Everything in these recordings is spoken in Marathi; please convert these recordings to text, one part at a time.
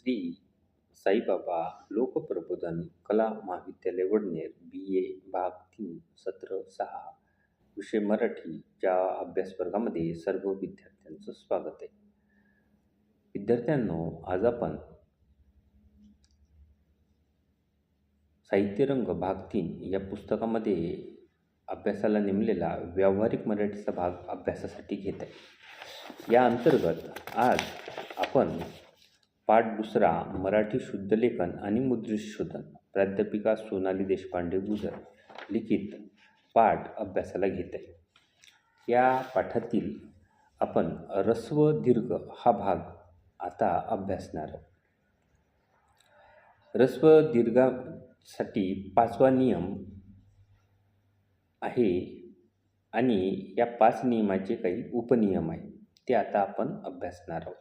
श्री साईबाबा लोकप्रबोधन कला महाविद्यालय वडनेर BA भाग 3 सत्र 6 विषय मराठीच्या अभ्यासवर्गामध्ये सर्व विद्यार्थ्यांचं स्वागत आहे. विद्यार्थ्यांनो, आज आपण साहित्यरंग भाग 3 या पुस्तकामध्ये अभ्यासाला नेमलेला व्यावहारिक मराठीचा भाग अभ्यासासाठी घेत आहे. या अंतर्गत आज आपण पाठ 2 मराठी शुद्धलेखन आणि मुद्रित शोधन प्राध्यापिका सोनाली देशपांडे गुजर लिखित पाठ अभ्यासाला घेत आहे. या पाठातील आपण ऱ्हस्व दीर्घ हा भाग आता अभ्यासणार आहोत. ऱ्हस्व दीर्घासाठी 5वा नियम आहे आणि या 5 नियमाचे काही उपनियम आहेत, ते आता आपण अभ्यासणार आहोत.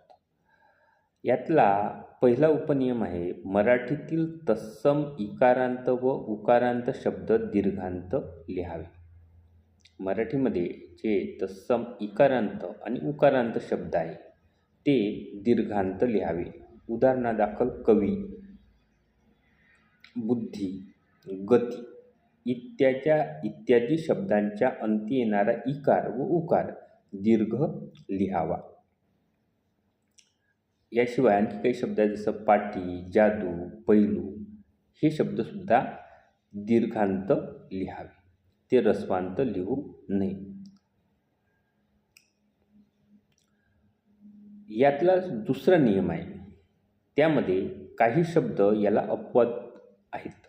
यातला पहिला उपनियम आहे, मराठीतील तत्सम इकारांत व उकारांत शब्द दीर्घांत लिहावे. मराठीमध्ये जे तत्सम इकारांत आणि उकारांत शब्द आहे ते दीर्घांत लिहावे. उदाहरणादाखल कवी, बुद्धी, गती इत्यादी शब्दांच्या अंती येणारा इकार व उकार दीर्घ लिहावा. याशिवाय आणखी काही शब्द आहेत, जसं पाटी, जादू, पैलू हे शब्दसुद्धा दीर्घांत लिहावे, ते ऱ्हस्वांत लिहू नये. यातला दुसरा नियम आहे, त्यामध्ये काही शब्द याला अपवाद आहेत.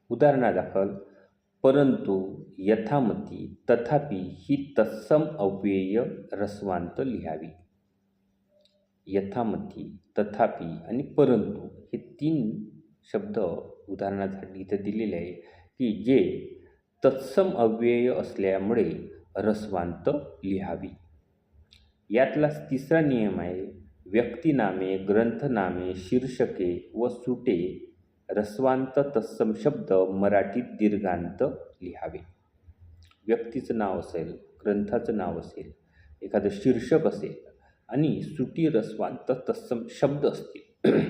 उदाहरणादाखल परंतु, यथामती, तथापि ही तत्सम अव्यय ऱ्हस्वांत लिहावी. यथामती, तथापि आणि परंतु हे 3 शब्द उदाहरणासाठी इथं दिलेले आहे की जे तत्सम अव्यय असल्यामुळे ऱ्हस्वांत लिहावी. यातला तिसरा नियम आहे, व्यक्तिनामे, ग्रंथनामे, शीर्षके व सुटे ऱ्हस्वांत तत्सम शब्द मराठीत दीर्घांत लिहावे. व्यक्तीचं नाव असेल, ग्रंथाचं नाव असेल, एखादं शीर्षक असेल आणि सुटी ऱ्हस्वांत तत्सम शब्द असतील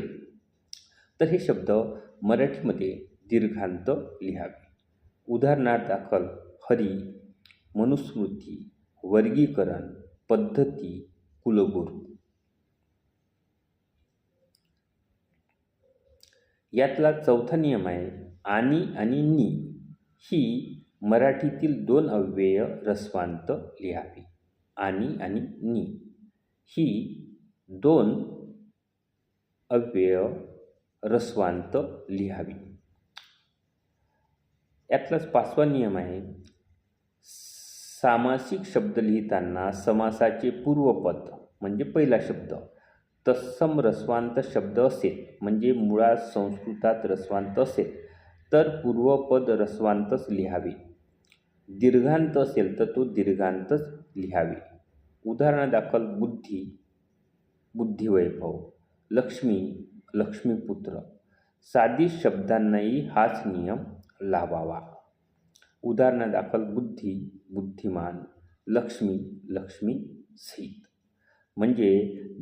तर हे शब्द मराठीमध्ये दीर्घांत लिहावे. उदाहरणादाखल हरी, मनुस्मृती, वर्गीकरण, पद्धती, कुलगुरू. यातला चौथा नियम आहे, आणि नी ही मराठीतील 2 अव्यय ऱ्हस्वांत लिहावी. आणि नी ही 2 अव्यय ऱ्हस्वांत लिहावी. यातलाच 5वा नियम आहे, सामासिक शब्द लिहिताना समासाचे पूर्वपद म्हणजे पहिला शब्द तत्सम ऱ्हस्वांत शब्द असेल, म्हणजे मुळात संस्कृतात ऱ्हस्वांत असेल तर पूर्वपद ऱ्हस्वांतच लिहावे. दीर्घांत असेल तर तो दीर्घांतच लिहावे. उदाहरणादाखल बुद्धी, बुद्धिवैभव, लक्ष्मी, लक्ष्मीपुत्र. साधी शब्दांनाही हाच नियम लावावा. उदाहरणादाखल बुद्धी, बुद्धिमान, लक्ष्मी, लक्ष्मी सीत. म्हणजे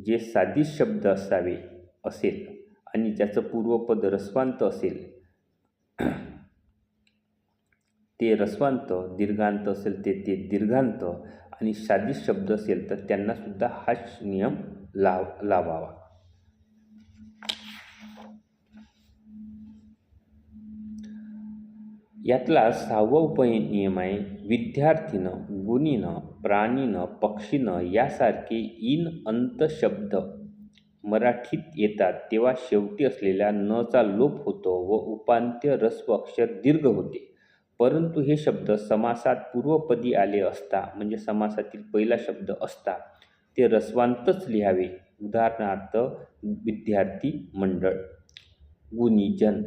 जे साधी शब्द असेल आणि ज्याचं पूर्वपद ऱ्हस्वांत असेल ते ऱ्हस्वांत, दीर्घांत असेल ते दीर्घांत आणि साधी शब्द असेल तर त्यांनासुद्धा हाच नियम लावावा. यातला 6वा उपनियम आहे, विद्यार्थीनं, गुणीनं, प्राणीनं, पक्षीनं यासारखे इन अंत शब्द मराठीत येतात तेव्हा शेवटी असलेल्या नचा लोप होतो व उपांत्य ऱ्हस्व अक्षर दीर्घ होते. परंतु हे शब्द समासात पूर्वपदी आले असता, म्हणजे समासातील पहिला शब्द असता, ते ऱ्हस्वांतच लिहावे. उदाहरणार्थ विद्यार्थी मंडळ, गुणीजन,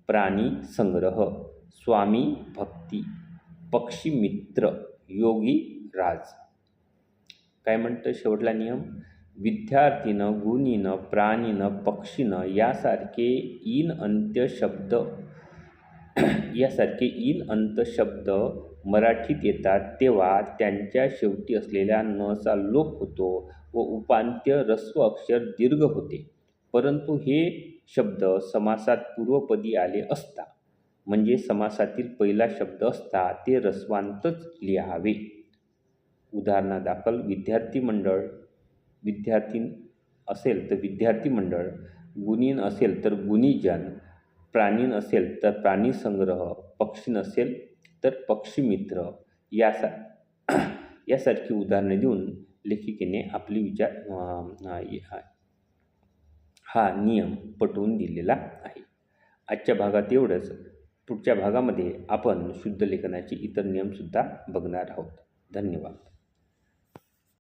प्राणी संग्रह, स्वामी भक्ती, पक्षी मित्र, योगी राज. काय म्हणतं शेवटला नियम, विद्यार्थीनं, गुणीनं, प्राणीनं, पक्षीनं यासारखे इन अंत शब्द मराठीत येतात तेव्हा त्यांच्या शेवटी असलेल्या नचा लोप होतो व उपांत्य ऱ्हस्व अक्षर दीर्घ होते. परंतु हे शब्द समासात पूर्वपदी आले असता म्हणजे समासातील पहिला शब्द असता ते ह्रस्वांतच लिहावे. उदाहरणादाखल विद्यार्थी मंडळ, विद्यार्थीन असेल तर विद्यार्थी मंडळ, गुणीन असेल तर गुणीजन, प्राणीन असेल तर प्राणीसंग्रह, पक्षीन असेल तर पक्षीमित्र यासारखी उदाहरणे देऊन लेखिकेने आपली हा नियम पटवून दिलेला आहे. आजच्या भागात एवढंच. पुढच्या भागामध्ये आपण शुद्ध लेखनाचे इतर नियमसुद्धा बघणार आहोत. धन्यवाद.